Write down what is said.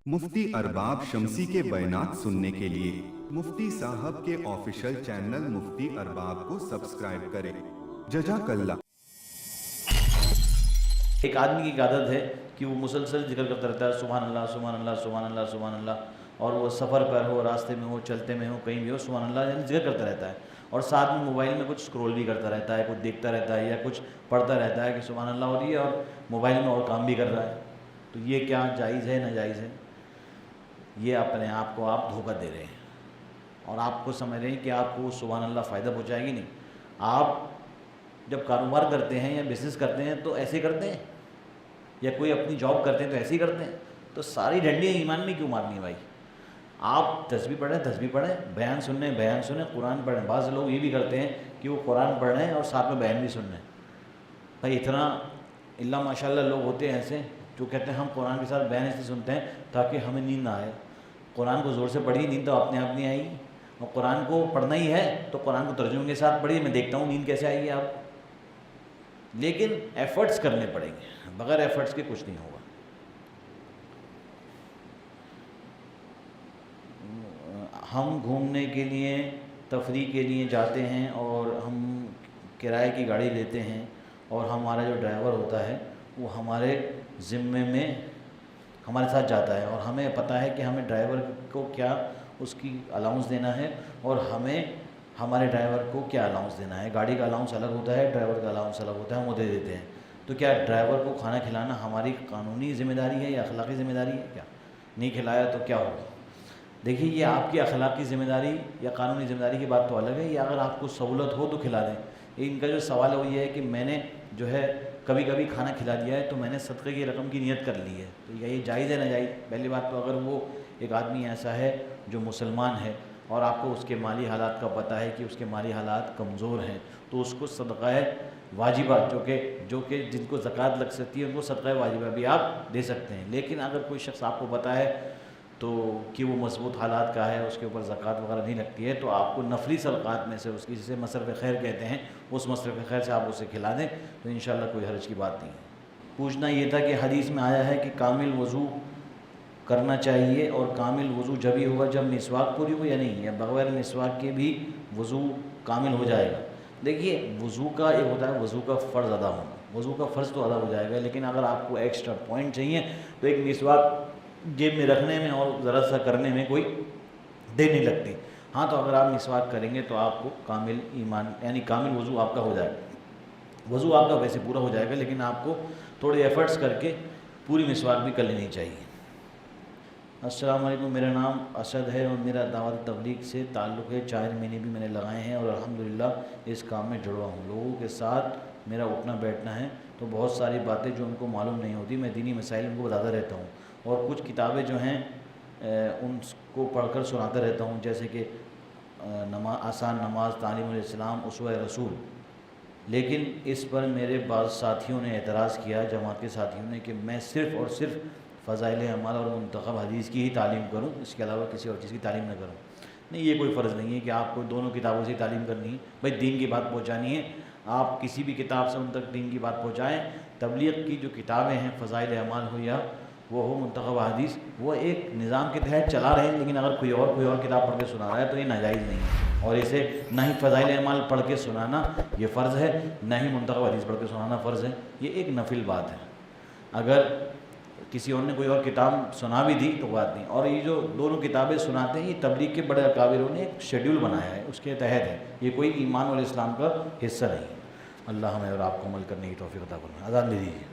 मुफ्ती अरबाब शमसी के बयानात सुनने के लिए मुफ्ती साहब के ऑफिशियल चैनल मुफ्ती अरबाब को सब्सक्राइब करें। जज़ाकल्लाह। एक आदमी की आदत है कि वो मुसलसल जिक्र करता रहता है, सुभान अल्लाह सुभान अल्लाह सुभान अल्लाह सुभान अल्लाह, और वो सफ़र पर हो, रास्ते में हो, चलते में हो, कहीं भी हो, सुभान अल्लाह यानी जिक्र करता रहता है। और साथ में मोबाइल में कुछ स्क्रॉल भी करता रहता है, कुछ देखता रहता है या कुछ पढ़ता रहता है कि सुभान अल्लाह हो रही है और मोबाइल में और काम भी कर रहा है। तो ये क्या जायज़ है नाजायज़ है? ये अपने आप को आप धोखा दे रहे हैं और आपको समझ रहे हैं कि आपको सुभान अल्लाह फ़ायदा पहुँचाएगी। नहीं, आप जब कारोबार करते हैं या बिज़नेस करते हैं तो ऐसे करते हैं, या कोई अपनी जॉब करते हैं तो ऐसे ही करते हैं। तो सारी डंडियाँ ईमान में क्यों मारनी है भाई? आप तस्बीह पढ़ें, बयान सुने, कुरान पढ़ें। बाज़ लोग ये भी करते हैं कि वो कुरान पढ़ रहे हैं और साथ में बयान भी सुन रहे हैं। भाई इतना इल्ला माशाल्लाह लोग होते हैं ऐसे जो कहते हैं हम कुरान के साथ बयान इसलिए सुनते हैं ताकि हमें नींद ना आए। कुरान को ज़ोर से पढ़िए, नींद तो अपने आप नहीं आएगी। और कुरान को पढ़ना ही है तो कुरान को तर्जुमे के साथ पढ़िए, मैं देखता हूँ नींद कैसे आएगी आप। लेकिन एफ़र्ट्स करने पड़ेंगे, बग़ैर एफ़र्ट्स के कुछ नहीं होगा। हम घूमने के लिए, तफरीह के लिए जाते हैं और हम किराए की गाड़ी लेते हैं और हमारा जो ड्राइवर होता है वो हमारे ज़िम्मे में हमारे साथ जाता है और हमें पता है कि हमें ड्राइवर को क्या उसकी अलाउंस देना है और हमें हमारे ड्राइवर को क्या अलाउंस देना है। गाड़ी का अलाउंस अलग होता है, ड्राइवर का अलाउंस अलग होता है, हम वो दे देते हैं। तो क्या ड्राइवर को खाना खिलाना हमारी कानूनी ज़िम्मेदारी है या अखलाकी ज़िम्मेदारी है? क्या नहीं खिलाया तो क्या होगा? देखिए, ये आपकी अखलाकी ज़िम्मेदारी या कानूनी ज़िम्मेदारी की बात तो अलग है, या अगर आपको सहूलत हो तो खिला दें। इनका जो सवाल है वो ये है कि मैंने जो है कभी कभी खाना खिला दिया है तो मैंने सदक़े की रकम की नियत कर ली है, तो ये जायज़ है नाजायज़? पहली बात तो अगर वो एक आदमी ऐसा है जो मुसलमान है और आपको उसके माली हालात का पता है कि उसके माली हालात कमज़ोर हैं, तो उसको सदक़ा वाजिबा जो कि जिनको ज़कात लग सकती है उनको सदक़ा वाजिबा भी आप दे सकते हैं। लेकिन अगर कोई शख्स आपको पता है तो कि वो मज़बूत हालात का है, उसके ऊपर ज़कात वगैरह नहीं लगती है, तो आपको नफली सदक़ात में से उसकी, जिसे मसरफ़ खैर कहते हैं, उस मसरफ़ खैर से आप उसे खिला दें तो इंशाअल्लाह कोई हर्ज की बात नहीं है। पूछना ये था कि हदीस में आया है कि कामिल वज़ू करना चाहिए और कामिल वज़ू जब ही होगा जब मिसवाक पूरी हो, या नहीं, या बग़ैर मिसवाक के भी वज़ू कामिल हो जाएगा? देखिए, वज़ू का एक होता है वज़ू का फ़र्ज़ अदा होना, वज़ू का फ़र्ज़ तो अदा हो जाएगा, लेकिन अगर आपको एक्स्ट्रा पॉइंट चाहिए तो एक मिसवाक जेब में रखने में और ज़रा सा करने में कोई देर नहीं लगती। हाँ, तो अगर आप मिसवाक करेंगे तो आपको कामिल ईमान यानी कामिल वज़ू आपका हो जाएगा। वज़ू आपका वैसे पूरा हो जाएगा, लेकिन आपको थोड़े एफ़र्ट्स करके पूरी मिसवाक भी कर लेनी चाहिए। अस्सलाम वालेकुम, मेरा नाम असद है और मेरा दावत तबलीग से ताल्लुक़ है। 4 महीने भी मैंने लगाए हैं और अल्हम्दुलिल्लाह इस काम में जुड़ा हूँ। लोगों के साथ मेरा उठना बैठना है तो बहुत सारी बातें जो उनको मालूम नहीं होती मैं दीनी मसाइल उनको बताता रहता हूँ और कुछ किताबें जो हैं उनको पढ़कर सुनाता रहता हूँ, जैसे कि आसान नमाज, तालीमुल इस्लाम, उसवा रसूल। लेकिन इस पर मेरे बाद साथियों ने एतराज़ किया, जमात के साथियों ने, कि मैं सिर्फ़ और सिर्फ फ़ज़ाइल अमाल और मुंतखब हदीस की ही तालीम करूँ, इसके अलावा किसी और चीज़ की तालीम न करूँ। नहीं, ये कोई फ़र्ज़ नहीं है कि आपको दोनों किताबों से तालीम करनी है। भाई दीन की बात पहुँचानी है, आप किसी भी किताब से उन तक दीन की बात पहुँचाएँ। तबलीग की जो किताबें हैं, फ़ज़ाइल अमाल हो या वो हो मुंतखब हदीस, वो एक निज़ाम के तहत चला रहे हैं, लेकिन अगर कोई और किताब पढ़ के सुना रहा है तो ये नाजायज़ नहीं है। और इसे ना ही फ़ज़ाइल अमाल पढ़ के सुनाना ये फ़र्ज़ है, ना ही मुंतखब हदीस पढ़ के सुनाना फ़र्ज़ है। ये एक नफिल बात है। अगर किसी और ने कोई और किताब सुना भी दी तो बात नहीं। और ये जो दोनों किताबें सुनाते हैं ये तबलीग के बड़े अकाबिरों ने एक शेड्यूल बनाया है, उसके तहत है, ये कोई ईमान और इस्लाम का हिस्सा नहीं है। अल्लाह हमें और आपको अमल करने की तौफीक अता फरमाए। अज़ान दे दीजिए।